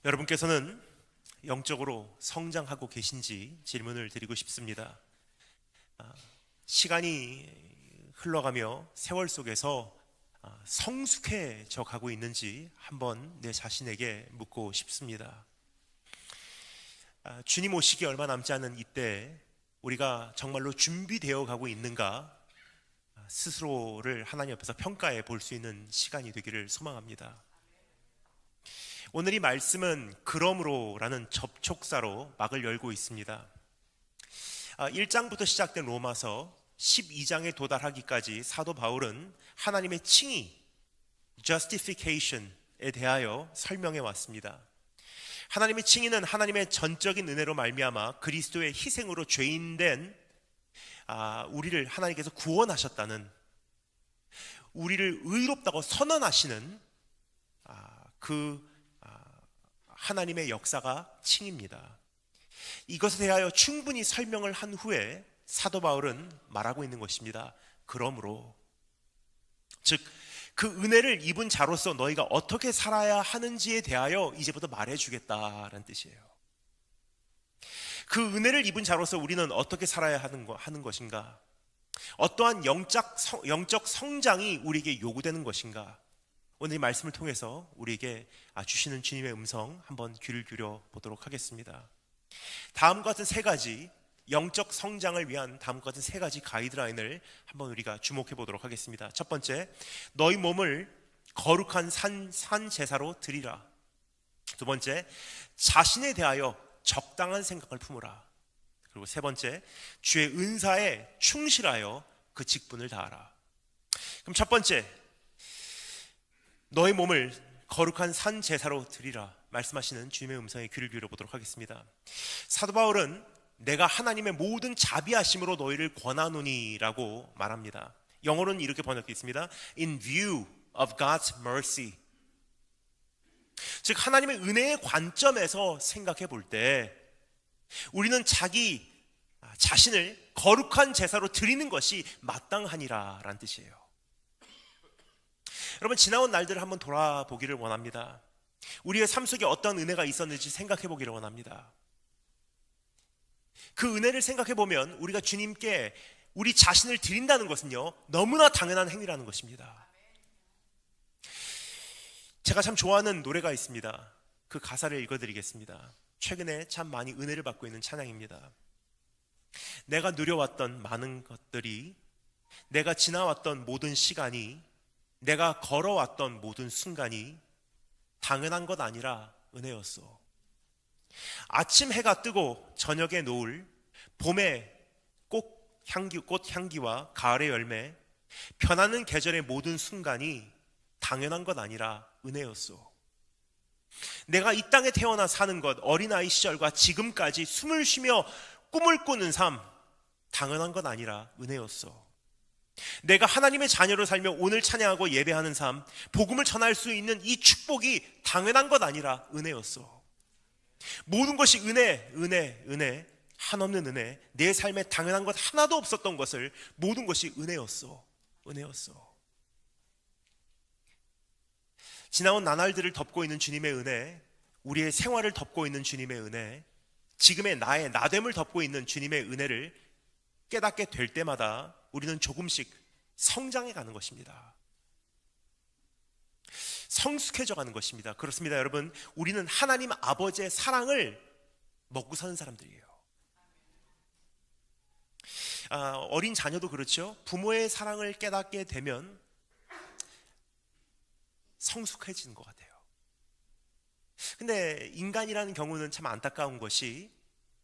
여러분께서는 영적으로 성장하고 계신지 질문을 드리고 싶습니다. 시간이 흘러가며 세월 속에서 성숙해져 가고 있는지 한번 내 자신에게 묻고 싶습니다. 주님 오시기 얼마 남지 않은 이때 우리가 정말로 준비되어 가고 있는가 스스로를 하나님 앞에서 평가해 볼 수 있는 시간이 되기를 소망합니다. 오늘 이 말씀은 그러므로라는 접촉사로 막을 열고 있습니다. 1장부터 시작된 로마서 12장에 도달하기까지 사도 바울은 하나님의 칭의, justification에 대하여 설명해 왔습니다. 하나님의 칭의는 하나님의 전적인 은혜로 말미암아 그리스도의 희생으로 죄인된 우리를 하나님께서 구원하셨다는, 우리를 의롭다고 선언하시는 그 하나님의 역사가 칭입니다. 이것에 대하여 충분히 설명을 한 후에 사도 바울은 말하고 있는 것입니다. 그러므로, 즉 그 은혜를 입은 자로서 너희가 어떻게 살아야 하는지에 대하여 이제부터 말해주겠다라는 뜻이에요. 그 은혜를 입은 자로서 우리는 어떻게 살아야 하는 것인가? 어떠한 영적 성장이 우리에게 요구되는 것인가? 오늘 이 말씀을 통해서 우리에게 주시는 주님의 음성 한번 귀를 기울여 보도록 하겠습니다. 다음과 같은 세 가지, 영적 성장을 위한 다음과 같은 세 가지 가이드라인을 한번 우리가 주목해 보도록 하겠습니다. 첫 번째, 너희 몸을 거룩한 산 제사로 드리라. 두 번째, 자신에 대하여 적당한 생각을 품으라. 그리고 세 번째, 주의 은사에 충실하여 그 직분을 다하라. 그럼 첫 번째, 너의 몸을 거룩한 산 제사로 드리라 말씀하시는 주님의 음성에 귀를 기울여 보도록 하겠습니다. 사도 바울은 내가 하나님의 모든 자비하심으로 너희를 권하노니라고 말합니다. 영어로는 이렇게 번역되어 있습니다. In view of God's mercy. 즉 하나님의 은혜의 관점에서 생각해 볼 때 우리는 자기 자신을 거룩한 제사로 드리는 것이 마땅하니라 라는 뜻이에요. 여러분, 지나온 날들을 한번 돌아보기를 원합니다. 우리의 삶 속에 어떤 은혜가 있었는지 생각해 보기를 원합니다. 그 은혜를 생각해 보면 우리가 주님께 우리 자신을 드린다는 것은요, 너무나 당연한 행위라는 것입니다. 제가 참 좋아하는 노래가 있습니다. 그 가사를 읽어드리겠습니다. 최근에 참 많이 은혜를 받고 있는 찬양입니다. 내가 누려왔던 많은 것들이, 내가 지나왔던 모든 시간이, 내가 걸어왔던 모든 순간이 당연한 것 아니라 은혜였어. 아침 해가 뜨고 저녁에 노을, 봄에 꽃 향기와 가을의 열매, 변하는 계절의 모든 순간이 당연한 것 아니라 은혜였어. 내가 이 땅에 태어나 사는 것, 어린아이 시절과 지금까지 숨을 쉬며 꿈을 꾸는 삶, 당연한 것 아니라 은혜였어. 내가 하나님의 자녀로 살며 오늘 찬양하고 예배하는 삶, 복음을 전할 수 있는 이 축복이 당연한 것 아니라 은혜였어. 모든 것이 은혜, 한없는 은혜, 내 삶에 당연한 것 하나도 없었던 것을 모든 것이 은혜였어. 지나온 나날들을 덮고 있는 주님의 은혜, 우리의 생활을 덮고 있는 주님의 은혜, 지금의 나의 나됨을 덮고 있는 주님의 은혜를 깨닫게 될 때마다 우리는 조금씩 성장해 가는 것입니다. 성숙해져 가는 것입니다. 그렇습니다, 여러분. 우리는 하나님 아버지의 사랑을 먹고 사는 사람들이에요. 어린 자녀도 그렇죠. 부모의 사랑을 깨닫게 되면 성숙해지는 것 같아요. 근데 인간이라는 경우는 참 안타까운 것이,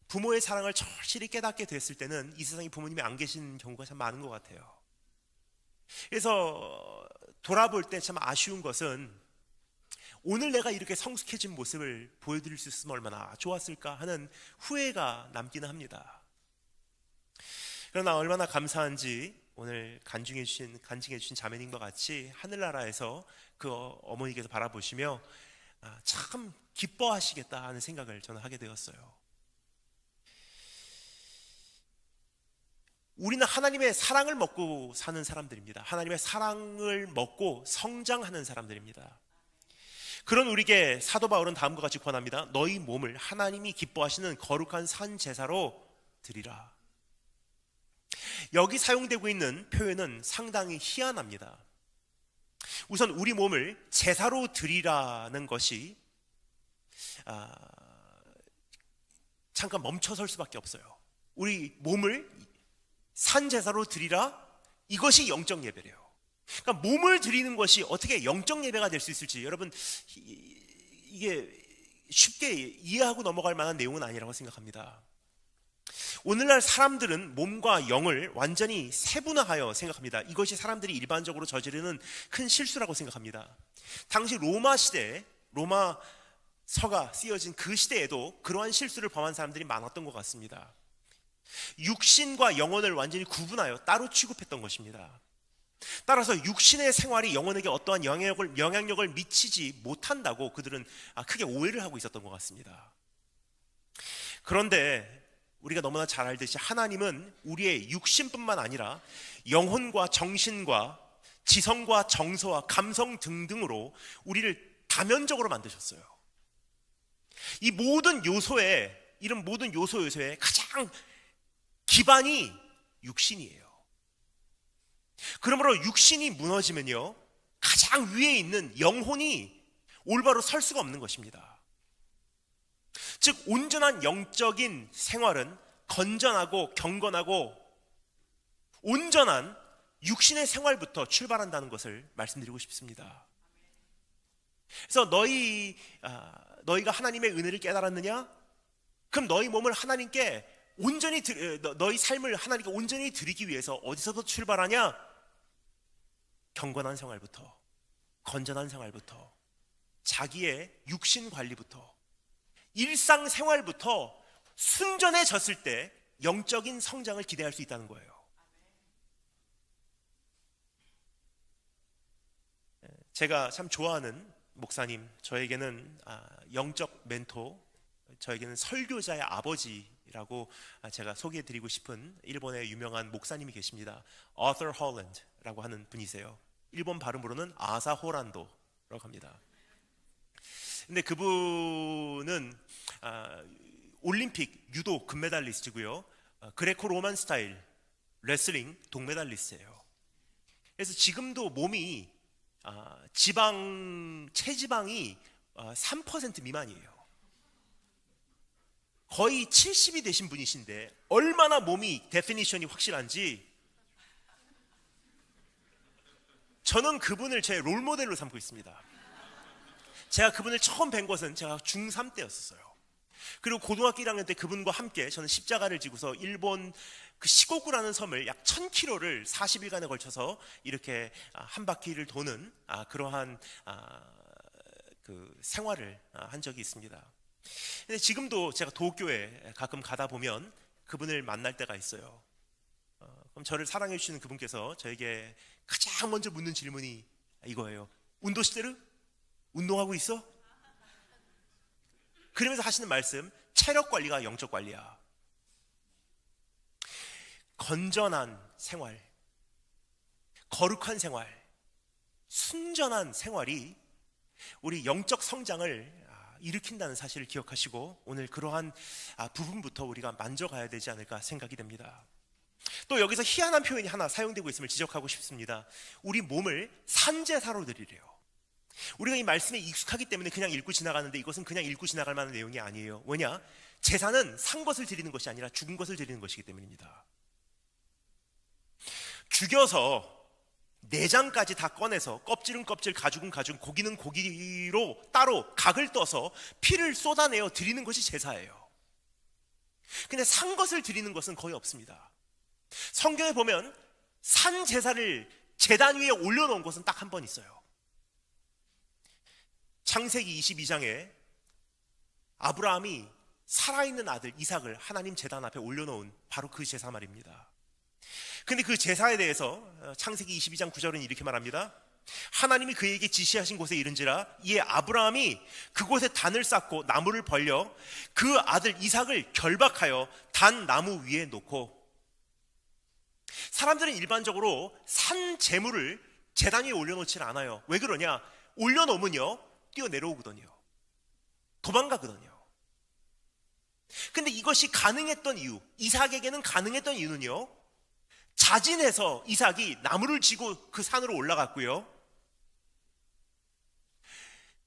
부모의 사랑을 절실히 깨닫게 됐을 때는 이 세상에 부모님이 안 계신 경우가 참 많은 것 같아요. 그래서 돌아볼 때 참 아쉬운 것은, 오늘 내가 이렇게 성숙해진 모습을 보여드릴 수 있으면 얼마나 좋았을까 하는 후회가 남기는 합니다. 그러나 얼마나 감사한지, 오늘 간증해 주신 자매님과 같이 하늘나라에서 그 어머니께서 바라보시며 참 기뻐하시겠다 하는 생각을 저는 하게 되었어요. 우리는 하나님의 사랑을 먹고 사는 사람들입니다. 하나님의 사랑을 먹고 성장하는 사람들입니다. 그런 우리에게 사도 바울은 다음과 같이 권합니다. 너희 몸을 하나님이 기뻐하시는 거룩한 산 제사로 드리라. 여기 사용되고 있는 표현은 상당히 희한합니다. 우선 우리 몸을 제사로 드리라는 것이 잠깐 멈춰설 수밖에 없어요. 우리 몸을 산 제사로 드리라, 이것이 영적 예배래요. 그러니까 몸을 드리는 것이 어떻게 영적 예배가 될 수 있을지, 여러분 이게 쉽게 이해하고 넘어갈 만한 내용은 아니라고 생각합니다. 오늘날 사람들은 몸과 영을 완전히 세분화하여 생각합니다. 이것이 사람들이 일반적으로 저지르는 큰 실수라고 생각합니다. 당시 로마 시대에, 로마서가 쓰여진 그 시대에도 그러한 실수를 범한 사람들이 많았던 것 같습니다. 육신과 영혼을 완전히 구분하여 따로 취급했던 것입니다. 따라서 육신의 생활이 영혼에게 어떠한 영향력을 미치지 못한다고 그들은 크게 오해를 하고 있었던 것 같습니다. 그런데 우리가 너무나 잘 알듯이 하나님은 우리의 육신뿐만 아니라 영혼과 정신과 지성과 정서와 감성 등등으로 우리를 다면적으로 만드셨어요. 이 모든 요소에, 이런 모든 요소의 가장 기반이 육신이에요. 그러므로 육신이 무너지면요, 가장 위에 있는 영혼이 올바로 설 수가 없는 것입니다. 즉 온전한 영적인 생활은 건전하고 경건하고 온전한 육신의 생활부터 출발한다는 것을 말씀드리고 싶습니다. 그래서 너희가 하나님의 은혜를 깨달았느냐? 그럼 너희 몸을 하나님께 온전히 너희 삶을 하나님께 온전히 드리기 위해서 어디서부터 출발하냐? 경건한 생활부터, 건전한 생활부터, 자기의 육신 관리부터, 일상생활부터 순전해졌을 때 영적인 성장을 기대할 수 있다는 거예요. 제가 참 좋아하는 목사님, 저에게는 영적 멘토, 저에게는 설교자의 아버지라고 제가 소개해드리고 싶은 일본의 유명한 목사님이 계십니다. Arthur Holland라고 하는 분이세요. 일본 발음으로는 아사 호란도라고 합니다. 근데 그분은 올림픽 유도 금메달리스트고요, 그레코 로만 스타일 레슬링 동메달리스트예요. 그래서 지금도 몸이 체지방이 3% 미만이에요. 거의 70이 되신 분이신데 얼마나 몸이 데피니션이 확실한지, 저는 그분을 제 롤모델로 삼고 있습니다. 제가 그분을 처음 뵌 것은 제가 중3 때였어요. 그리고 고등학교 1학년 때 그분과 함께 저는 십자가를 지고서 일본 그 시고구라는 섬을 약 1000km를 40일간에 걸쳐서 이렇게 한 바퀴를 도는 그러한 그 생활을 한 적이 있습니다. 근데 지금도 제가 도쿄에 가끔 가다 보면 그분을 만날 때가 있어요. 그럼 저를 사랑해 주시는 그분께서 저에게 가장 먼저 묻는 질문이 이거예요. 운동시대로? 운동하고 있어? 그러면서 하시는 말씀, 체력 관리가 영적 관리야. 건전한 생활, 거룩한 생활, 순전한 생활이 우리 영적 성장을 일으킨다는 사실을 기억하시고 오늘 그러한 부분부터 우리가 만져가야 되지 않을까 생각이 됩니다. 또 여기서 희한한 표현이 하나 사용되고 있음을 지적하고 싶습니다. 우리 몸을 산제사로 드리래요. 우리가 이 말씀에 익숙하기 때문에 그냥 읽고 지나가는데 이것은 그냥 읽고 지나갈 만한 내용이 아니에요. 왜냐? 제사는 산 것을 드리는 것이 아니라 죽은 것을 드리는 것이기 때문입니다. 죽여서 내장까지 다 꺼내서 껍질은 껍질, 가죽은 가죽, 고기는 고기로 따로 각을 떠서 피를 쏟아내어 드리는 것이 제사예요. 근데 산 것을 드리는 것은 거의 없습니다. 성경에 보면 산 제사를 제단 위에 올려놓은 것은 딱 한 번 있어요. 창세기 22장에 아브라함이 살아있는 아들 이삭을 하나님 제단 앞에 올려놓은 바로 그 제사 말입니다. 근데 그 제사에 대해서 창세기 22장 9절은 이렇게 말합니다. 하나님이 그에게 지시하신 곳에 이른지라 이에 아브라함이 그곳에 단을 쌓고 나무를 벌려 그 아들 이삭을 결박하여 단 나무 위에 놓고. 사람들은 일반적으로 산 제물을 제단 위에 올려놓지 않아요. 왜 그러냐? 올려놓으면요 뛰어내려오거든요. 도망가거든요. 근데 이것이 가능했던 이유, 이삭에게는 가능했던 이유는요, 자진해서 이삭이 나무를 지고 그 산으로 올라갔고요,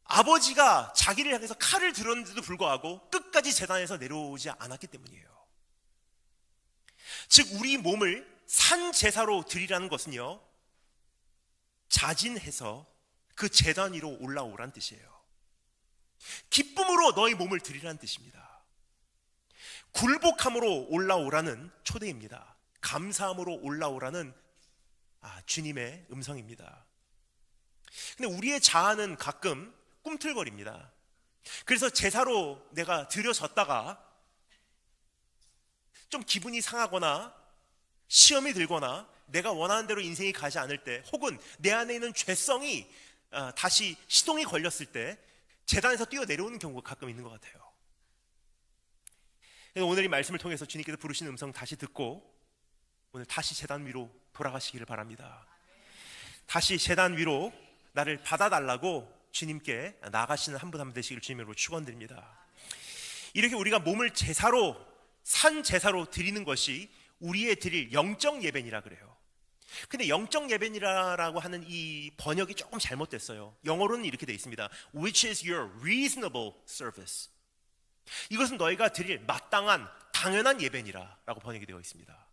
아버지가 자기를 향해서 칼을 들었는데도 불구하고 끝까지 제단에서 내려오지 않았기 때문이에요. 즉 우리 몸을 산 제사로 드리라는 것은요, 자진해서 그 제단 위로 올라오란 뜻이에요. 기쁨으로 너희 몸을 드리라는 뜻입니다. 굴복함으로 올라오라는 초대입니다. 감사함으로 올라오라는 주님의 음성입니다. 근데 우리의 자아는 가끔 꿈틀거립니다. 그래서 제사로 내가 드려졌다가 좀 기분이 상하거나 시험이 들거나 내가 원하는 대로 인생이 가지 않을 때, 혹은 내 안에 있는 죄성이 다시 시동이 걸렸을 때 제단에서 뛰어내려오는 경우가 가끔 있는 것 같아요. 오늘 이 말씀을 통해서 주님께서 부르시는 음성 다시 듣고 오늘 다시 제단 위로 돌아가시기를 바랍니다. 다시 제단 위로 나를 받아달라고 주님께 나아가시는 한 분 한 분 되시기를 주님으로 축원드립니다. 이렇게 우리가 몸을 제사로, 산 제사로 드리는 것이 우리의 드릴 영적 예배니라 그래요. 근데 영적 예배니라라고 하는 이 번역이 조금 잘못됐어요. 영어로는 이렇게 되어 있습니다. Which is your reasonable service. 이것은 너희가 드릴 마땅한 당연한 예배니라 라고 번역이 되어 있습니다.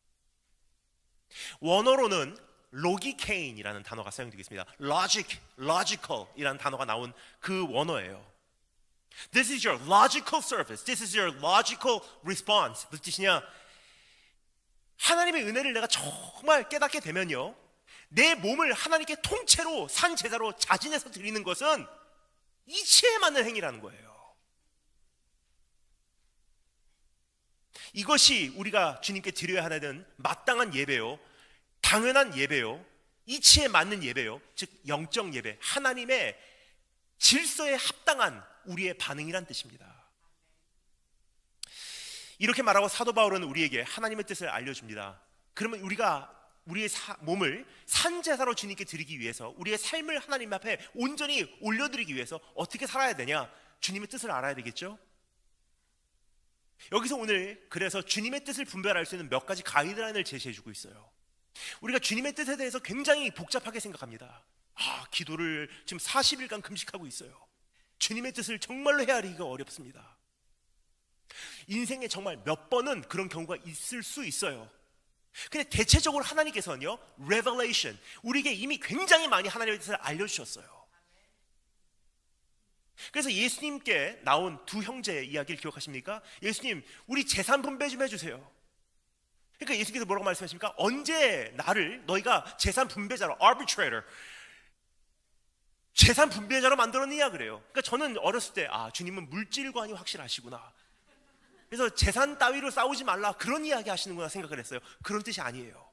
원어로는 로기케인이라는 단어가 사용되고 있습니다. logical 이라는 단어가 나온 그 원어예요. This is your logical service. This is your logical response. 무슨 뜻이냐? 하나님의 은혜를 내가 정말 깨닫게 되면요, 내 몸을 하나님께 통째로 산 제사로 자진해서 드리는 것은 이치에 맞는 행위라는 거예요. 이것이 우리가 주님께 드려야 하는 마땅한 예배요, 당연한 예배요, 이치에 맞는 예배요, 즉 영적 예배, 하나님의 질서에 합당한 우리의 반응이란 뜻입니다. 이렇게 말하고 사도 바울은 우리에게 하나님의 뜻을 알려줍니다. 그러면 우리가 우리의 몸을 산제사로 주님께 드리기 위해서, 우리의 삶을 하나님 앞에 온전히 올려드리기 위해서 어떻게 살아야 되냐? 주님의 뜻을 알아야 되겠죠? 여기서 오늘 그래서 주님의 뜻을 분별할 수 있는 몇 가지 가이드라인을 제시해주고 있어요. 우리가 주님의 뜻에 대해서 굉장히 복잡하게 생각합니다. 기도를 지금 40일간 금식하고 있어요. 주님의 뜻을 정말로 헤아리기가 어렵습니다. 인생에 정말 몇 번은 그런 경우가 있을 수 있어요. 근데 대체적으로 하나님께서는요, revelation, 우리에게 이미 굉장히 많이 하나님의 뜻을 알려주셨어요. 그래서 예수님께 나온 두 형제의 이야기를 기억하십니까? 예수님, 우리 재산 분배 좀 해주세요. 그러니까 예수님께서 뭐라고 말씀하십니까? 언제 나를 너희가 재산 분배자로, arbitrator, 재산 분배자로 만들었느냐 그래요. 그러니까 저는 어렸을 때 주님은 물질관이 확실하시구나, 그래서 재산 따위로 싸우지 말라, 그런 이야기 하시는구나 생각을 했어요. 그런 뜻이 아니에요.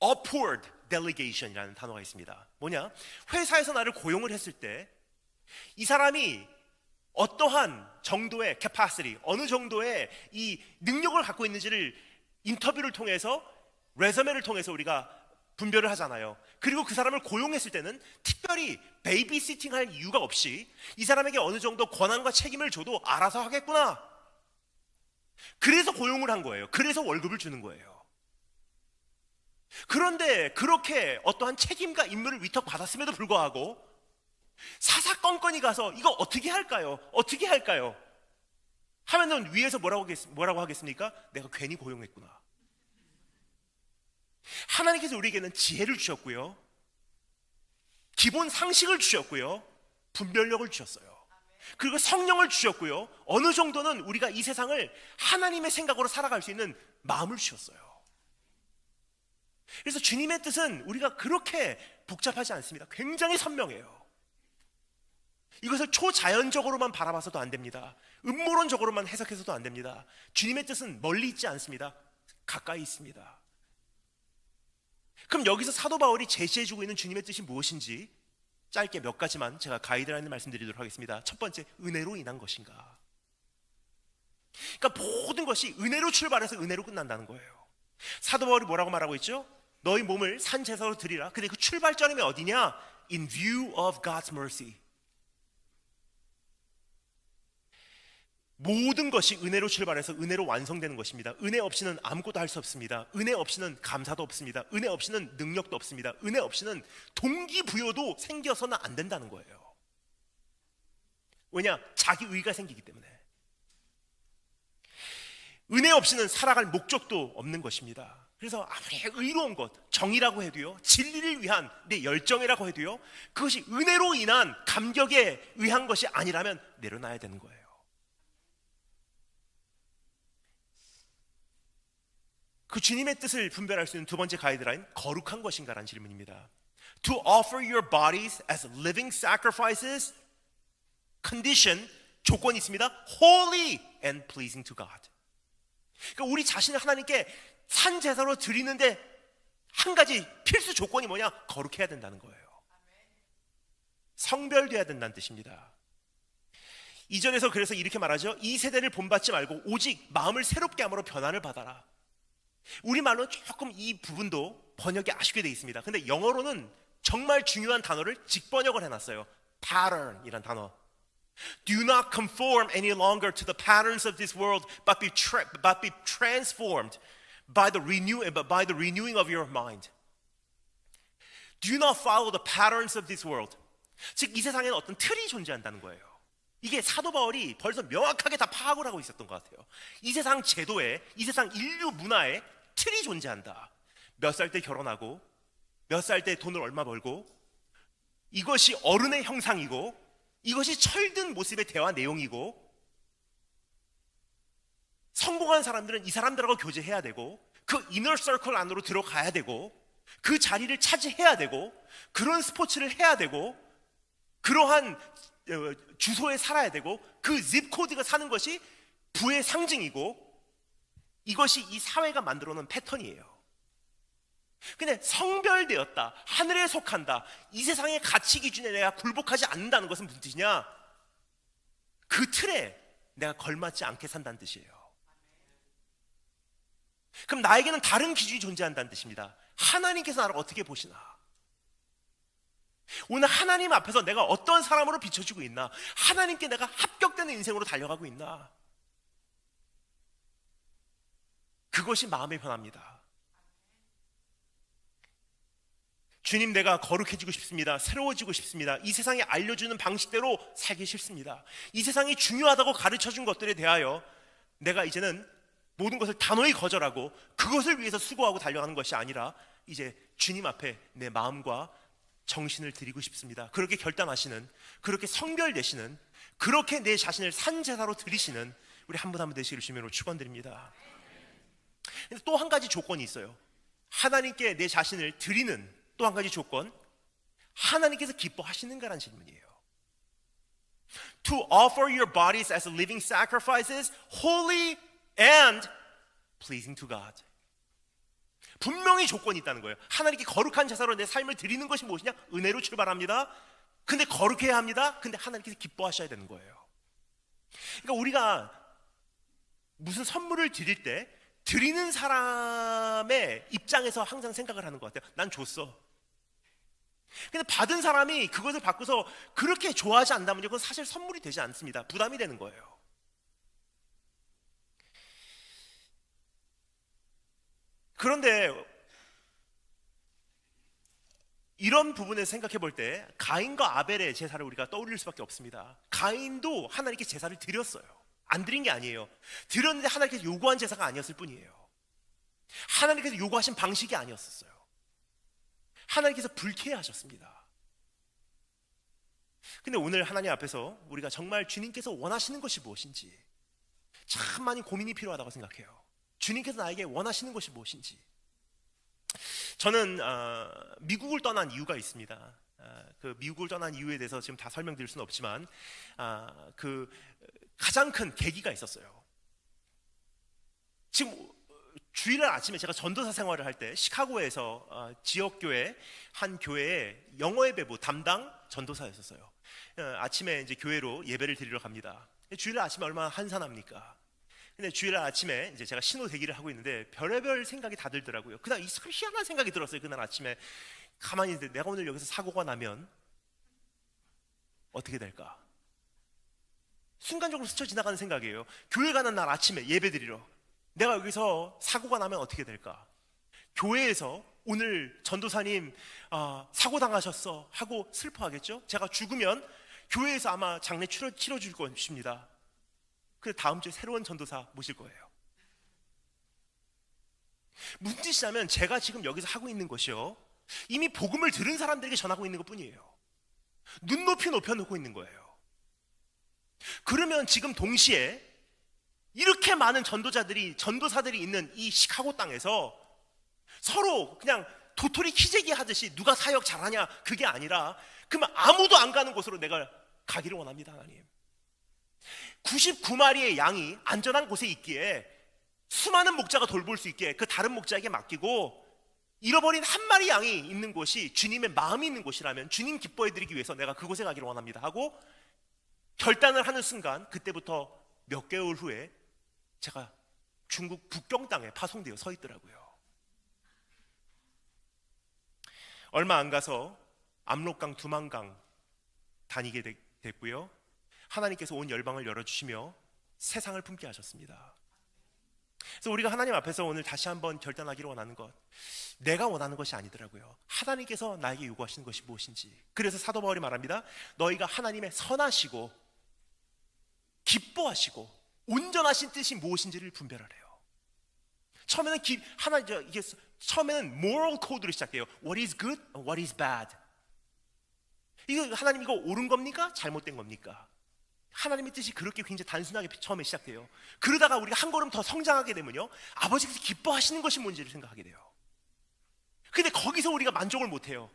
upward delegation이라는 단어가 있습니다. 뭐냐? 회사에서 나를 고용을 했을 때 이 사람이 어떠한 정도의 capacity, 어느 정도의 이 능력을 갖고 있는지를 인터뷰를 통해서, 레저메를 통해서 우리가 분별을 하잖아요. 그리고 그 사람을 고용했을 때는 특별히 베이비시팅할 이유가 없이 이 사람에게 어느 정도 권한과 책임을 줘도 알아서 하겠구나, 그래서 고용을 한 거예요. 그래서 월급을 주는 거예요. 그런데 그렇게 어떠한 책임과 임무를 위탁받았음에도 불구하고 사사건건이 가서 이거 어떻게 할까요? 어떻게 할까요? 하면은 위에서 뭐라고 하겠습니까? 내가 괜히 고용했구나. 하나님께서 우리에게는 지혜를 주셨고요, 기본 상식을 주셨고요, 분별력을 주셨어요. 그리고 성령을 주셨고요, 어느 정도는 우리가 이 세상을 하나님의 생각으로 살아갈 수 있는 마음을 주셨어요. 그래서 주님의 뜻은 우리가 그렇게 복잡하지 않습니다. 굉장히 선명해요. 이것을 초자연적으로만 바라봐서도 안 됩니다. 음모론적으로만 해석해서도 안 됩니다. 주님의 뜻은 멀리 있지 않습니다. 가까이 있습니다. 그럼 여기서 사도 바울이 제시해주고 있는 주님의 뜻이 무엇인지 짧게 몇 가지만 제가 가이드라인을 말씀드리도록 하겠습니다. 첫 번째, 은혜로 인한 것인가? 그러니까 모든 것이 은혜로 출발해서 은혜로 끝난다는 거예요. 사도 바울이 뭐라고 말하고 있죠? 너희 몸을 산 제사로 드리라. 근데 그 출발점이 어디냐? In view of God's mercy. 모든 것이 은혜로 출발해서 은혜로 완성되는 것입니다. 은혜 없이는 아무것도 할 수 없습니다. 은혜 없이는 감사도 없습니다. 은혜 없이는 능력도 없습니다. 은혜 없이는 동기부여도 생겨서는 안 된다는 거예요. 왜냐? 자기 의가 생기기 때문에. 은혜 없이는 살아갈 목적도 없는 것입니다. 그래서 아무리 의로운 것, 정의라고 해도요, 진리를 위한 내 열정이라고 해도요, 그것이 은혜로 인한 감격에 의한 것이 아니라면 내려놔야 되는 거예요. 그 주님의 뜻을 분별할 수 있는 두 번째 가이드라인, 거룩한 것인가라는 질문입니다. To offer your bodies as living sacrifices, condition, 조건이 있습니다. Holy and pleasing to God. 그러니까 우리 자신을 하나님께 산 제사로 드리는데 한 가지 필수 조건이 뭐냐? 거룩해야 된다는 거예요. 성별돼야 된다는 뜻입니다. 이전에서 그래서 이렇게 말하죠. 이 세대를 본받지 말고 오직 마음을 새롭게 함으로 변화를 받아라. 우리말로는 조금 이 부분도 번역이 아쉽게 되어 있습니다. 근데 영어로는 정말 중요한 단어를 직번역을 해놨어요. pattern이란 단어. Do not conform any longer to the patterns of this world, but be transformed by the renewing of your mind. Do not follow the patterns of this world. 즉 이 세상에는 어떤 틀이 존재한다는 거예요. 이게 사도 바울이 벌써 명확하게 다 파악을 하고 있었던 것 같아요. 이 세상 제도에, 이 세상 인류 문화에 틀이 존재한다. 몇 살 때 결혼하고, 몇 살 때 돈을 얼마 벌고, 이것이 어른의 형상이고, 이것이 철든 모습의 대화 내용이고, 성공한 사람들은 이 사람들하고 교제해야 되고, 그 이너 서클 안으로 들어가야 되고, 그 자리를 차지해야 되고, 그런 스포츠를 해야 되고, 그러한 주소에 살아야 되고, 그 집 코드가 사는 것이 부의 상징이고, 이것이 이 사회가 만들어 놓은 패턴이에요. 근데 성별되었다, 하늘에 속한다, 이 세상의 가치 기준에 내가 굴복하지 않는다는 것은 무슨 뜻이냐? 그 틀에 내가 걸맞지 않게 산다는 뜻이에요. 그럼 나에게는 다른 기준이 존재한다는 뜻입니다. 하나님께서 나를 어떻게 보시나? 오늘 하나님 앞에서 내가 어떤 사람으로 비춰지고 있나? 하나님께 내가 합격되는 인생으로 달려가고 있나? 그것이 마음의 변화입니다. 주님, 내가 거룩해지고 싶습니다. 새로워지고 싶습니다. 이 세상에 알려주는 방식대로 살기 싫습니다. 이 세상이 중요하다고 가르쳐준 것들에 대하여 내가 이제는 모든 것을 단호히 거절하고 그것을 위해서 수고하고 달려가는 것이 아니라 이제 주님 앞에 내 마음과 정신을 드리고 싶습니다. 그렇게 결단하시는, 그렇게 성별되시는, 그렇게 내 자신을 산제사로 드리시는 우리 한 분 한 분 되시기를 주님으로 축원드립니다. 또 한 가지 조건이 있어요. 하나님께 내 자신을 드리는 또 한 가지 조건, 하나님께서 기뻐하시는가라는 질문이에요. To offer your bodies as living sacrifices, holy and pleasing to God. 분명히 조건이 있다는 거예요. 하나님께 거룩한 제사로 내 삶을 드리는 것이 무엇이냐? 은혜로 출발합니다. 근데 거룩해야 합니다. 근데 하나님께서 기뻐하셔야 되는 거예요. 그러니까 우리가 무슨 선물을 드릴 때 드리는 사람의 입장에서 항상 생각을 하는 것 같아요. 난 줬어. 근데 받은 사람이 그것을 받고서 그렇게 좋아하지 않다면 그건 사실 선물이 되지 않습니다. 부담이 되는 거예요. 그런데 이런 부분에서 생각해 볼 때 가인과 아벨의 제사를 우리가 떠올릴 수밖에 없습니다. 가인도 하나님께 제사를 드렸어요. 안 드린 게 아니에요. 드렸는데 하나님께서 요구한 제사가 아니었을 뿐이에요. 하나님께서 요구하신 방식이 아니었어요. 하나님께서 불쾌하셨습니다. 근데 오늘 하나님 앞에서 우리가 정말 주님께서 원하시는 것이 무엇인지 참 많이 고민이 필요하다고 생각해요. 주님께서 나에게 원하시는 것이 무엇인지. 저는 미국을 떠난 이유가 있습니다. 그 미국을 떠난 이유에 대해서 지금 다 설명드릴 수는 없지만 그 가장 큰 계기가 있었어요. 지금 주일날 아침에 제가 전도사 생활을 할 때 시카고에서 지역교회 한 교회에 영어 예배부 담당 전도사였었어요. 아침에 이제 교회로 예배를 드리러 갑니다. 주일날 아침에 얼마나 한산합니까? 근데 주일날 아침에 이제 제가 신호 대기를 하고 있는데 별의별 생각이 다 들더라고요. 그날 참 희한한 생각이 들었어요. 그날 아침에 가만히 있는데 내가 오늘 여기서 사고가 나면 어떻게 될까? 순간적으로 스쳐 지나가는 생각이에요. 교회 가는 날 아침에 예배 드리러 내가 여기서 사고가 나면 어떻게 될까? 교회에서 오늘 전도사님 사고 당하셨어 하고 슬퍼하겠죠? 제가 죽으면 교회에서 아마 장례 치러줄 것입니다. 근데 다음 주에 새로운 전도사 모실 거예요. 무슨 뜻이냐면 제가 지금 여기서 하고 있는 것이요, 이미 복음을 들은 사람들에게 전하고 있는 것뿐이에요. 눈높이 높여놓고 있는 거예요. 그러면 지금 동시에 이렇게 많은 전도사들이 있는 이 시카고 땅에서 서로 그냥 도토리 키재기 하듯이 누가 사역 잘하냐, 그게 아니라 그러면 아무도 안 가는 곳으로 내가 가기를 원합니다. 하나님, 99마리의 양이 안전한 곳에 있기에 수많은 목자가 돌볼 수 있게 그 다른 목자에게 맡기고, 잃어버린 한 마리 양이 있는 곳이 주님의 마음이 있는 곳이라면 주님 기뻐해드리기 위해서 내가 그곳에 가기를 원합니다 하고 결단을 하는 순간, 그때부터 몇 개월 후에 제가 중국 북경 땅에 파송되어 서 있더라고요. 얼마 안 가서 압록강, 두만강 다니게 됐고요. 하나님께서 온 열방을 열어주시며 세상을 품게 하셨습니다. 그래서 우리가 하나님 앞에서 오늘 다시 한번 결단하기를 원하는 것, 내가 원하는 것이 아니더라고요. 하나님께서 나에게 요구하시는 것이 무엇인지. 그래서 사도 바울이 말합니다. 너희가 하나님의 선하시고 기뻐하시고 온전하신 뜻이 무엇인지를 분별하래요. 처음에는 처음에는 moral code로 시작돼요. What is good and what is bad. 이거 하나님, 이거 옳은 겁니까? 잘못된 겁니까? 하나님의 뜻이 그렇게 굉장히 단순하게 처음에 시작돼요. 그러다가 우리가 한 걸음 더 성장하게 되면요, 아버지께서 기뻐하시는 것이 뭔지를 생각하게 돼요. 근데 거기서 우리가 만족을 못해요.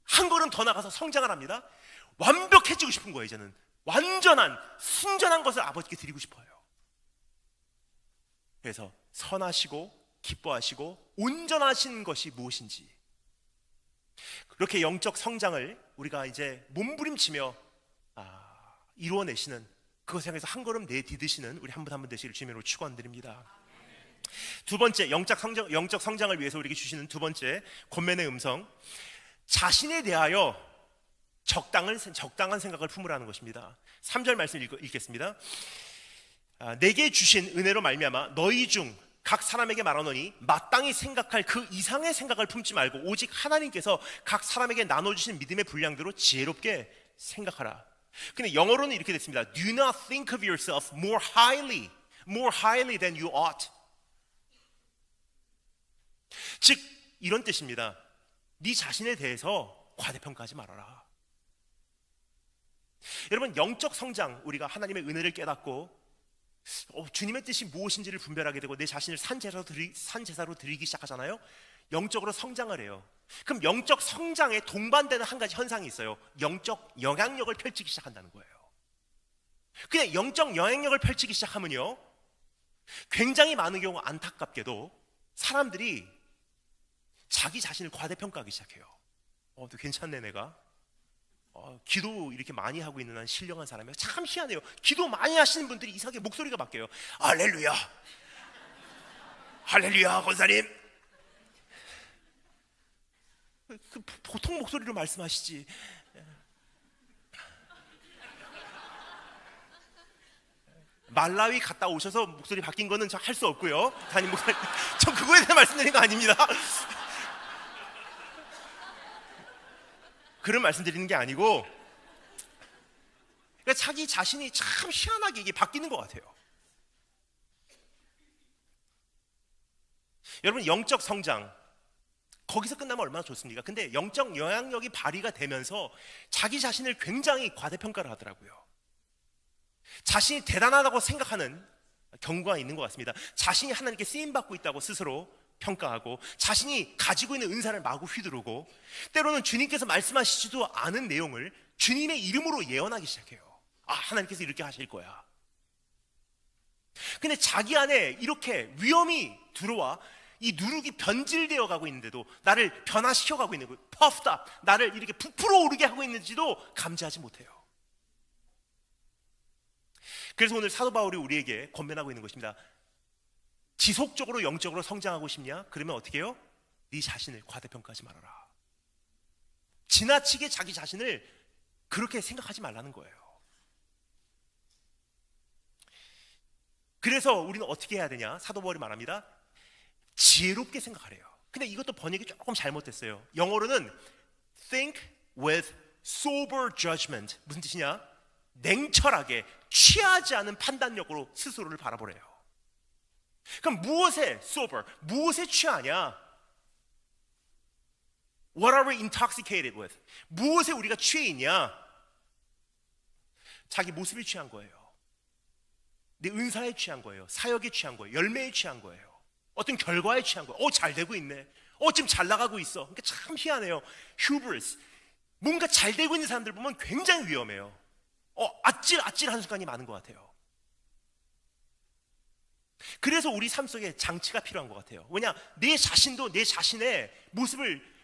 한 걸음 더 나가서 성장을 합니다. 완벽해지고 싶은 거예요. 이제는 완전한 순전한 것을 아버지께 드리고 싶어요. 그래서 선하시고 기뻐하시고 온전하신 것이 무엇인지, 그렇게 영적 성장을 우리가 이제 몸부림치며 이루어내시는, 그것을 향해서 한 걸음 내디디시는 우리 한 분 한 분 되시기를 주님으로 축원드립니다. 두 번째, 영적 성장을 위해서 우리에게 주시는 두 번째 권면의 음성, 자신에 대하여 적당한 생각을 품으라는 것입니다. 3절 말씀 읽겠습니다. 내게 주신 은혜로 말미암아 너희 중 각 사람에게 말하노니 마땅히 생각할 그 이상의 생각을 품지 말고 오직 하나님께서 각 사람에게 나눠주신 믿음의 분량대로 지혜롭게 생각하라. 근데 영어로는 이렇게 됐습니다. Do not think of yourself more highly than you ought. 즉 이런 뜻입니다. 네 자신에 대해서 과대평가하지 말아라. 여러분, 영적 성장, 우리가 하나님의 은혜를 깨닫고 주님의 뜻이 무엇인지를 분별하게 되고 내 자신을 산제사로 드리기 시작하잖아요. 영적으로 성장을 해요. 그럼 영적 성장에 동반되는 한 가지 현상이 있어요. 영적 영향력을 펼치기 시작한다는 거예요. 그냥 영적 영향력을 펼치기 시작하면요, 굉장히 많은 경우 안타깝게도 사람들이 자기 자신을 과대평가하기 시작해요. 괜찮네 내가. 기도 이렇게 많이 하고 있는 한 신령한 사람이에요. 참 희한해요. 기도 많이 하시는 분들이 이상하게 목소리가 바뀌어요. 할렐루야, 할렐루야 권사님. 보통 목소리로 말씀하시지. 말라위 갔다 오셔서 목소리 바뀐 거는 저 할 수 없고요. 담임 목사님, 저 그거에 대해 말씀드리는 거 아닙니다. 그런 말씀드리는 게 아니고, 그러니까 자기 자신이 참 희한하게 이게 바뀌는 것 같아요. 여러분, 영적 성장 거기서 끝나면 얼마나 좋습니까? 근데 영적 영향력이 발휘가 되면서 자기 자신을 굉장히 과대평가를 하더라고요. 자신이 대단하다고 생각하는 경우가 있는 것 같습니다. 자신이 하나님께 쓰임받고 있다고 스스로 평가하고, 자신이 가지고 있는 은사를 마구 휘두르고, 때로는 주님께서 말씀하시지도 않은 내용을 주님의 이름으로 예언하기 시작해요. 하나님께서 이렇게 하실 거야. 근데 자기 안에 이렇게 위험이 들어와 이 누룩이 변질되어 가고 있는데도, 나를 변화시켜 가고 있는 거예요. puffed up, 나를 이렇게 부풀어 오르게 하고 있는지도 감지하지 못해요. 그래서 오늘 사도 바울이 우리에게 권면하고 있는 것입니다. 지속적으로 영적으로 성장하고 싶냐? 그러면 어떻게 해요? 네 자신을 과대평가하지 말아라. 지나치게 자기 자신을 그렇게 생각하지 말라는 거예요. 그래서 우리는 어떻게 해야 되냐? 사도 바울이 말합니다. 지혜롭게 생각하래요. 근데 이것도 번역이 조금 잘못됐어요. 영어로는 think with sober judgment. 무슨 뜻이냐? 냉철하게 취하지 않은 판단력으로 스스로를 바라보래요. 그럼 무엇에 sober, 무엇에 취하냐? What are we intoxicated with? 무엇에 우리가 취해 있냐? 자기 모습에 취한 거예요. 내 은사에 취한 거예요. 사역에 취한 거예요. 열매에 취한 거예요. 어떤 결과에 취한 거예요. 잘 되고 있네. 지금 잘 나가고 있어. 그러니까 참 희한해요. hubris. 뭔가 잘 되고 있는 사람들 보면 굉장히 위험해요. 아찔아찔한 순간이 많은 것 같아요. 그래서 우리 삶 속에 장치가 필요한 것 같아요. 왜냐? 내 자신도 내 자신의 모습을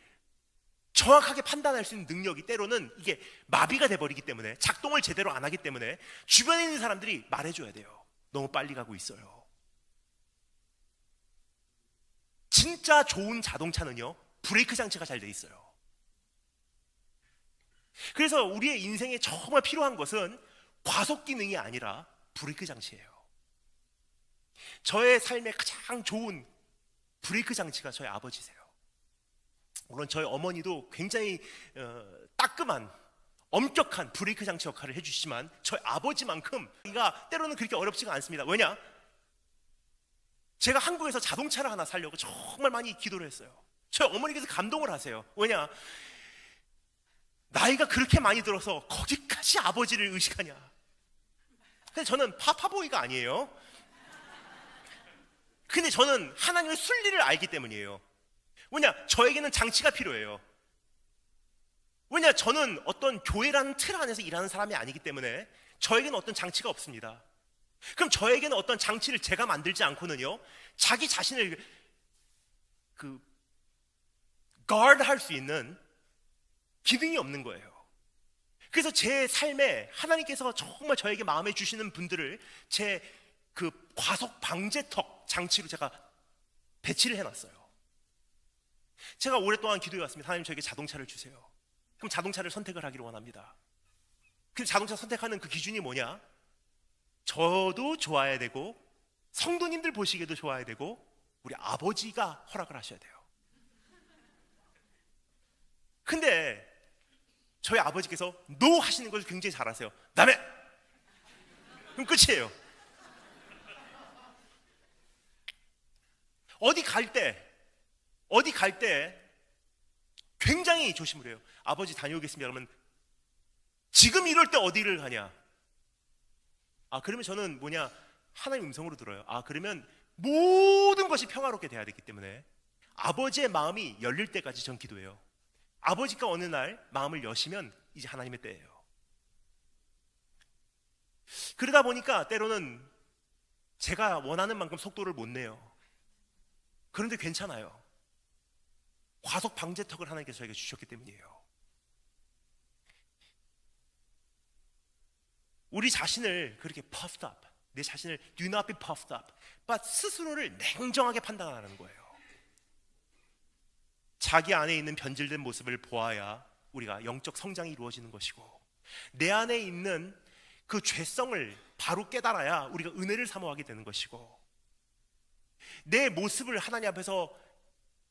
정확하게 판단할 수 있는 능력이 때로는 이게 마비가 돼버리기 때문에, 작동을 제대로 안 하기 때문에 주변에 있는 사람들이 말해줘야 돼요. 너무 빨리 가고 있어요. 진짜 좋은 자동차는요, 브레이크 장치가 잘 돼 있어요. 그래서 우리의 인생에 정말 필요한 것은 과속 기능이 아니라 브레이크 장치예요. 저의 삶에 가장 좋은 브레이크 장치가 저희 아버지세요. 물론 저희 어머니도 굉장히 따끔한 엄격한 브레이크 장치 역할을 해주시지만 저희 아버지만큼 이가 때로는 그렇게 어렵지가 않습니다. 왜냐? 제가 한국에서 자동차를 하나 사려고 정말 많이 기도를 했어요. 저희 어머니께서 감동을 하세요. 왜냐? 나이가 그렇게 많이 들어서 거기까지 아버지를 의식하냐. 근데 저는 파파보이가 아니에요. 근데 저는 하나님의 순리를 알기 때문이에요. 왜냐? 저에게는 장치가 필요해요. 왜냐? 저는 어떤 교회라는 틀 안에서 일하는 사람이 아니기 때문에 저에게는 어떤 장치가 없습니다. 그럼 저에게는 어떤 장치를 제가 만들지 않고는요, 자기 자신을 guard 할 수 있는 기능이 없는 거예요. 그래서 제 삶에 하나님께서 정말 저에게 마음에 주시는 분들을 제 과속 방제턱 장치로 제가 배치를 해놨어요. 제가 오랫동안 기도해 왔습니다. 하나님, 저에게 자동차를 주세요. 그럼 자동차를 선택을 하기를 원합니다. 근데 자동차 선택하는 그 기준이 뭐냐? 저도 좋아야 되고, 성도님들 보시기에도 좋아야 되고, 우리 아버지가 허락을 하셔야 돼요. 근데 저희 아버지께서 NO 하시는 것을 굉장히 잘하세요. 다음에! 그럼 끝이에요. 어디 갈 때 굉장히 조심을 해요. 아버지 다녀오겠습니다. 그러면 지금 이럴 때 어디를 가냐? 그러면 저는 하나님 음성으로 들어요. 그러면 모든 것이 평화롭게 돼야 되기 때문에 아버지의 마음이 열릴 때까지 전 기도해요. 아버지가 어느 날 마음을 여시면 이제 하나님의 때예요. 그러다 보니까 때로는 제가 원하는 만큼 속도를 못 내요. 그런데 괜찮아요. 과속 방제턱을 하나님께서 저에게 주셨기 때문이에요. 우리 자신을 그렇게 puffed up, 내 자신을 do not be puffed up, but 스스로를 냉정하게 판단하라는 거예요. 자기 안에 있는 변질된 모습을 보아야 우리가 영적 성장이 이루어지는 것이고, 내 안에 있는 그 죄성을 바로 깨달아야 우리가 은혜를 사모하게 되는 것이고, 내 모습을 하나님 앞에서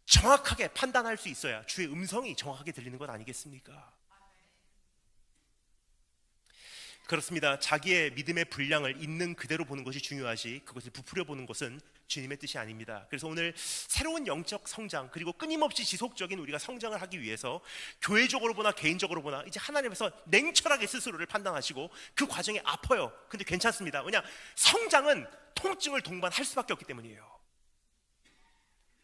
정확하게 판단할 수 있어야 주의 음성이 정확하게 들리는 것 아니겠습니까? 그렇습니다. 자기의 믿음의 분량을 있는 그대로 보는 것이 중요하지, 그것을 부풀려 보는 것은 주님의 뜻이 아닙니다. 그래서 오늘 새로운 영적 성장, 그리고 끊임없이 지속적인 우리가 성장을 하기 위해서 교회적으로 보나 개인적으로 보나 이제 하나님께서 냉철하게 스스로를 판단하시고, 그 과정이 아파요. 근데 괜찮습니다. 왜냐? 성장은 통증을 동반할 수밖에 없기 때문이에요.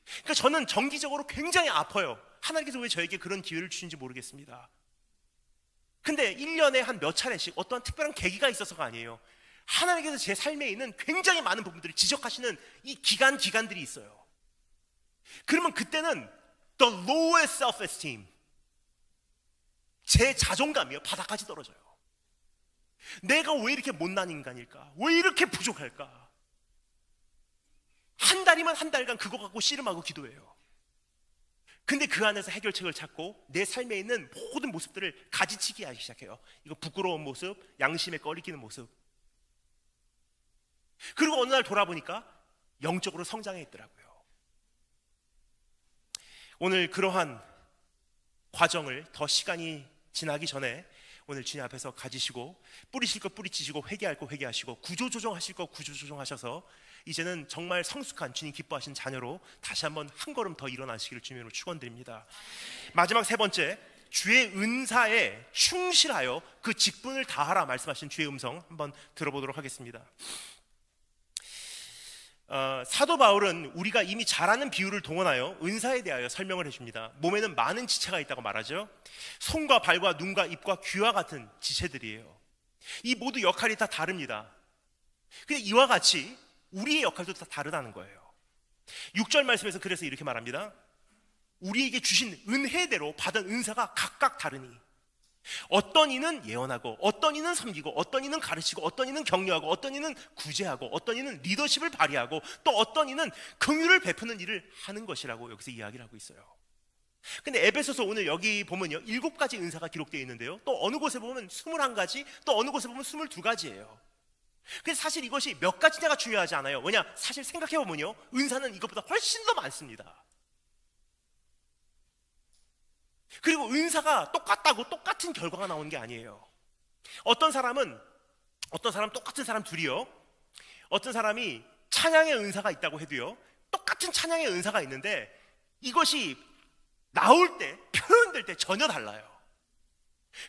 그러니까 저는 정기적으로 굉장히 아파요. 하나님께서 왜 저에게 그런 기회를 주신지 모르겠습니다. 근데 1년에 한 몇 차례씩 어떠한 특별한 계기가 있어서가 아니에요. 하나님께서 제 삶에 있는 굉장히 많은 부분들을 지적하시는 이 기간들이 있어요. 그러면 그때는 the lowest self-esteem, 제 자존감이요, 바닥까지 떨어져요. 내가 왜 이렇게 못난 인간일까? 왜 이렇게 부족할까? 한 달이면 한 달간 그거 갖고 씨름하고 기도해요. 근데 그 안에서 해결책을 찾고 내 삶에 있는 모든 모습들을 가지치기 하기 시작해요. 이거 부끄러운 모습, 양심에 꺼리끼는 모습. 그리고 어느 날 돌아보니까 영적으로 성장했더라고요. 오늘 그러한 과정을 더 시간이 지나기 전에 오늘 주님 앞에서 가지시고, 뿌리실 거 뿌리치시고, 회개할 거 회개하시고, 구조조정하실 거 구조조정하셔서 이제는 정말 성숙한 주님 기뻐하신 자녀로 다시 한번 한 걸음 더 일어나시기를 주님으로 축원드립니다. 마지막 세 번째, 주의 은사에 충실하여 그 직분을 다하라 말씀하신 주의 음성 한번 들어보도록 하겠습니다. 사도 바울은 우리가 이미 잘 아는 비유를 동원하여 은사에 대하여 설명을 해줍니다. 몸에는 많은 지체가 있다고 말하죠. 손과 발과 눈과 입과 귀와 같은 지체들이에요. 이 모두 역할이 다 다릅니다. 근데 이와 같이 우리의 역할도 다 다르다는 거예요. 6절 말씀에서 그래서 이렇게 말합니다. 우리에게 주신 은혜대로 받은 은사가 각각 다르니 어떤 이는 예언하고, 어떤 이는 섬기고, 어떤 이는 가르치고, 어떤 이는 격려하고, 어떤 이는 구제하고, 어떤 이는 리더십을 발휘하고, 또 어떤 이는 긍휼을 베푸는 일을 하는 것이라고 여기서 이야기를 하고 있어요. 근데 에베소서 오늘 여기 보면요, 7가지 은사가 기록되어 있는데요, 또 어느 곳에 보면 21가지, 또 어느 곳에 보면 22가지예요. 근데 사실 이것이 몇 가지냐가 중요하지 않아요. 왜냐, 사실 생각해보면요, 은사는 이것보다 훨씬 더 많습니다. 그리고 은사가 똑같다고 똑같은 결과가 나오는 게 아니에요. 어떤 사람 똑같은 사람 둘이요, 어떤 사람이 찬양의 은사가 있다고 해도요, 똑같은 찬양의 은사가 있는데 이것이 나올 때, 표현될 때 전혀 달라요.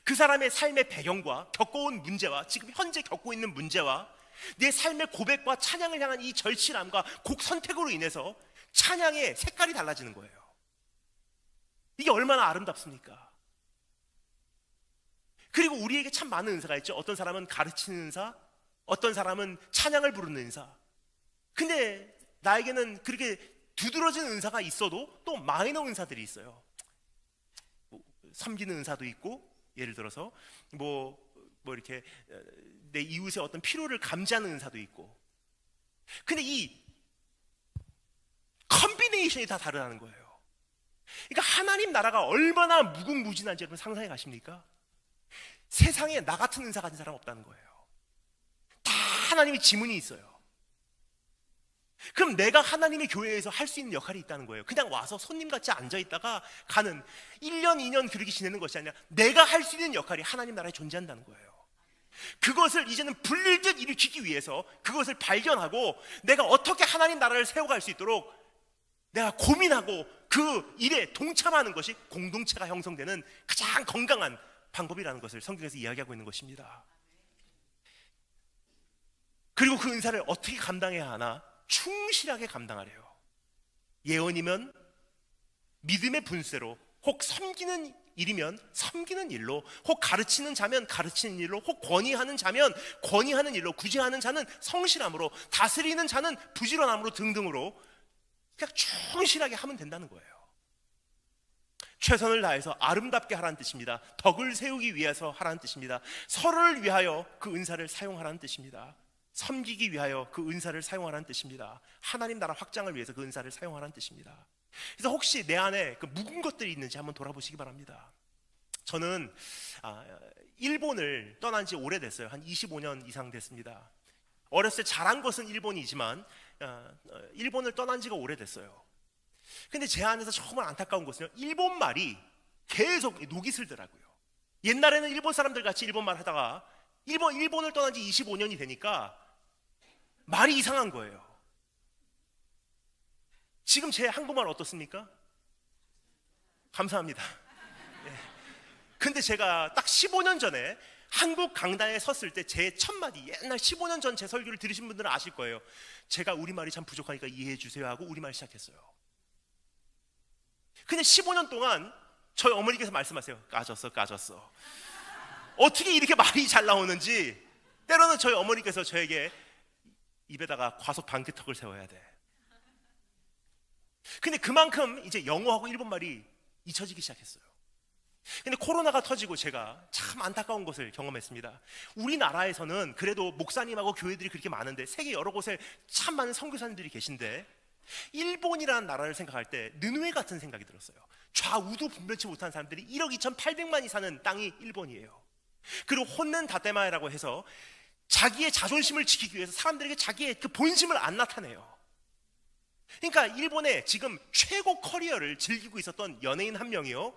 그 사람의 삶의 배경과 겪어온 문제와 지금 현재 겪고 있는 문제와 내 삶의 고백과 찬양을 향한 이 절실함과 곡 선택으로 인해서 찬양의 색깔이 달라지는 거예요. 이게 얼마나 아름답습니까? 그리고 우리에게 참 많은 은사가 있죠. 어떤 사람은 가르치는 은사, 어떤 사람은 찬양을 부르는 은사. 근데 나에게는 그렇게 두드러진 은사가 있어도 또 마이너 은사들이 있어요. 섬기는 은사도 있고, 예를 들어서 뭐 이렇게 내 이웃의 어떤 필요를 감지하는 은사도 있고. 근데 이 컨비네이션이 다 다르다는 거예요. 그러니까 하나님 나라가 얼마나 무궁무진한지 여러분 상상해 가십니까? 세상에 나 같은 은사 가진 사람 없다는 거예요. 다 하나님의 지문이 있어요. 그럼 내가 하나님의 교회에서 할 수 있는 역할이 있다는 거예요. 그냥 와서 손님같이 앉아있다가 가는 1년 2년 그렇게 지내는 것이 아니라 내가 할 수 있는 역할이 하나님 나라에 존재한다는 거예요. 그것을 이제는 불릴 듯 일으키기 위해서 그것을 발견하고 내가 어떻게 하나님 나라를 세워갈 수 있도록 내가 고민하고 그 일에 동참하는 것이 공동체가 형성되는 가장 건강한 방법이라는 것을 성경에서 이야기하고 있는 것입니다. 그리고 그 은사를 어떻게 감당해야 하나? 충실하게 감당하래요. 예언이면 믿음의 분쇄로, 혹 섬기는 일이면 섬기는 일로, 혹 가르치는 자면 가르치는 일로, 혹 권위하는 자면 권위하는 일로, 구제하는 자는 성실함으로, 다스리는 자는 부지런함으로 등등으로 그냥 충실하게 하면 된다는 거예요. 최선을 다해서 아름답게 하라는 뜻입니다. 덕을 세우기 위해서 하라는 뜻입니다. 서로를 위하여 그 은사를 사용하라는 뜻입니다. 섬기기 위하여 그 은사를 사용하라는 뜻입니다. 하나님 나라 확장을 위해서 그 은사를 사용하라는 뜻입니다. 그래서 혹시 내 안에 그 묵은 것들이 있는지 한번 돌아보시기 바랍니다. 저는 일본을 떠난 지 오래됐어요. 한 25년 이상 됐습니다. 어렸을 때 잘한 것은 일본이지만 일본을 떠난 지가 오래됐어요. 근데 제 안에서 정말 안타까운 것은요, 일본 말이 계속 녹이 슬더라고요. 옛날에는 일본 사람들 같이 일본말 하다가 일본을 떠난 지 25년이 되니까 말이 이상한 거예요. 지금 제 한국말 어떻습니까? 감사합니다. 예. 근데 제가 딱 15년 전에 한국 강단에 섰을 때 제 첫 마디, 옛날 15년 전 제 설교를 들으신 분들은 아실 거예요. 제가 우리말이 참 부족하니까 이해해 주세요 하고 우리말 시작했어요. 근데 15년 동안 저희 어머니께서 말씀하세요. 까졌어. 어떻게 이렇게 말이 잘 나오는지. 때로는 저희 어머니께서 저에게 입에다가 과속 방귀턱을 세워야 돼. 근데 그만큼 이제 영어하고 일본말이 잊혀지기 시작했어요. 근데 코로나가 터지고 제가 참 안타까운 것을 경험했습니다. 우리나라에서는 그래도 목사님하고 교회들이 그렇게 많은데 세계 여러 곳에 참 많은 선교사님들이 계신데 일본이라는 나라를 생각할 때 느누에 같은 생각이 들었어요. 좌우도 분별치 못하는 사람들이 1억 2,800만이 사는 땅이 일본이에요. 그리고 혼넨 다테마에라고 해서 자기의 자존심을 지키기 위해서 사람들에게 자기의 그 본심을 안 나타내요. 그러니까 일본에 지금 최고 커리어를 즐기고 있었던 연예인 한 명이요,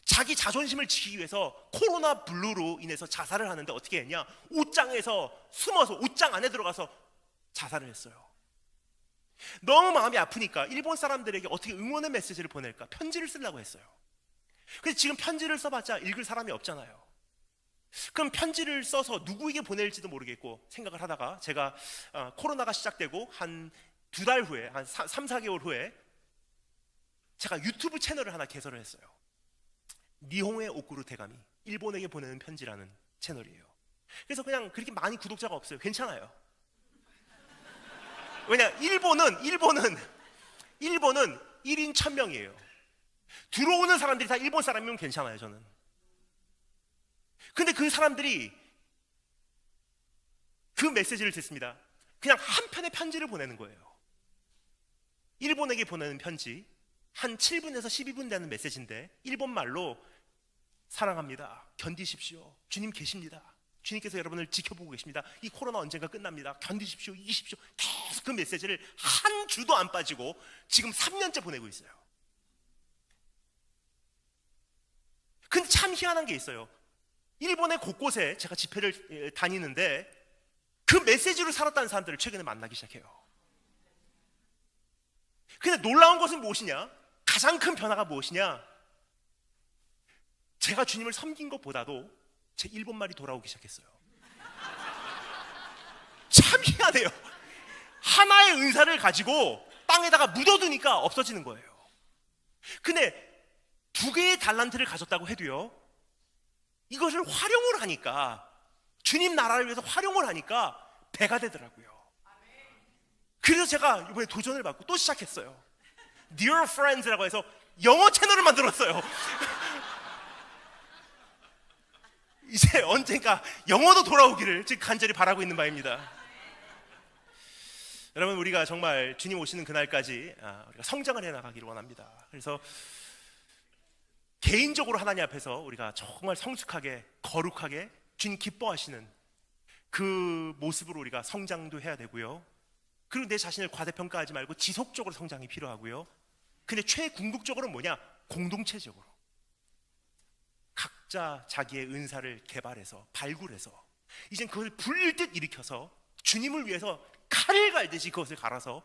자기 자존심을 지키기 위해서 코로나 블루로 인해서 자살을 하는데 어떻게 했냐? 옷장에서 숨어서 옷장 안에 들어가서 자살을 했어요. 너무 마음이 아프니까 일본 사람들에게 어떻게 응원의 메시지를 보낼까? 편지를 쓰려고 했어요. 근데 지금 편지를 써봤자 읽을 사람이 없잖아요. 그럼 편지를 써서 누구에게 보낼지도 모르겠고 생각을 하다가 제가 코로나가 시작되고 한 2달 후에, 한 3, 4개월 후에 제가 유튜브 채널을 하나 개설을 했어요. 니홍의 오쿠루 대가미, 일본에게 보내는 편지라는 채널이에요. 그래서 그냥 그렇게 많이 구독자가 없어요. 괜찮아요. 왜냐, 일본은 1인 1000명이에요. 들어오는 사람들이 다 일본 사람이면 괜찮아요, 저는. 근데 그 사람들이 그 메시지를 듣습니다. 그냥 한 편의 편지를 보내는 거예요. 일본에게 보내는 편지, 한 7분에서 12분 되는 메시지인데 일본말로 사랑합니다, 견디십시오, 주님 계십니다, 주님께서 여러분을 지켜보고 계십니다, 이 코로나 언젠가 끝납니다, 견디십시오, 이기십시오, 계속 그 메시지를 한 주도 안 빠지고 지금 3년째 보내고 있어요. 근데 참 희한한 게 있어요. 일본의 곳곳에 제가 집회를 다니는데 그 메시지로 살았다는 사람들을 최근에 만나기 시작해요. 근데 놀라운 것은 무엇이냐? 가장 큰 변화가 무엇이냐? 제가 주님을 섬긴 것보다도 제 일본말이 돌아오기 시작했어요. 참 희한해요. 하나의 은사를 가지고 땅에다가 묻어두니까 없어지는 거예요. 근데 2개의 달란트를 가졌다고 해도요, 이것을 활용을 하니까, 주님 나라를 위해서 활용을 하니까 배가 되더라고요. 그래서 제가 이번에 도전을 받고 또 시작했어요. Dear Friends라고 해서 영어 채널을 만들었어요. 이제 언젠가 영어도 돌아오기를 지금 간절히 바라고 있는 바입니다. 여러분, 우리가 정말 주님 오시는 그날까지 우리가 성장을 해나가기를 원합니다. 그래서 개인적으로 하나님 앞에서 우리가 정말 성숙하게, 거룩하게 주님 기뻐하시는 그 모습으로 우리가 성장도 해야 되고요, 그리고 내 자신을 과대평가하지 말고 지속적으로 성장이 필요하고요. 근데 최궁극적으로는 뭐냐? 공동체적으로 각자 자기의 은사를 개발해서 발굴해서 이젠 그걸 불듯 일으켜서 주님을 위해서 칼을 갈듯이 그것을 갈아서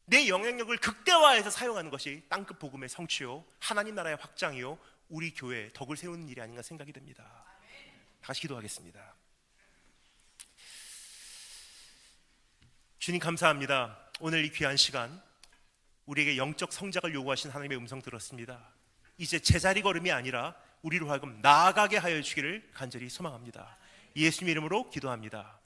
내 영향력을 극대화해서 사용하는 것이 땅끝 복음의 성취요, 하나님 나라의 확장이요, 우리 교회의 덕을 세우는 일이 아닌가 생각이 됩니다. 다시 기도하겠습니다. 주님 감사합니다. 오늘 이 귀한 시간 우리에게 영적 성장을 요구하신 하나님의 음성 들었습니다. 이제 제자리 걸음이 아니라 우리로 하여금 나아가게 하여 주기를 간절히 소망합니다. 예수님 이름으로 기도합니다.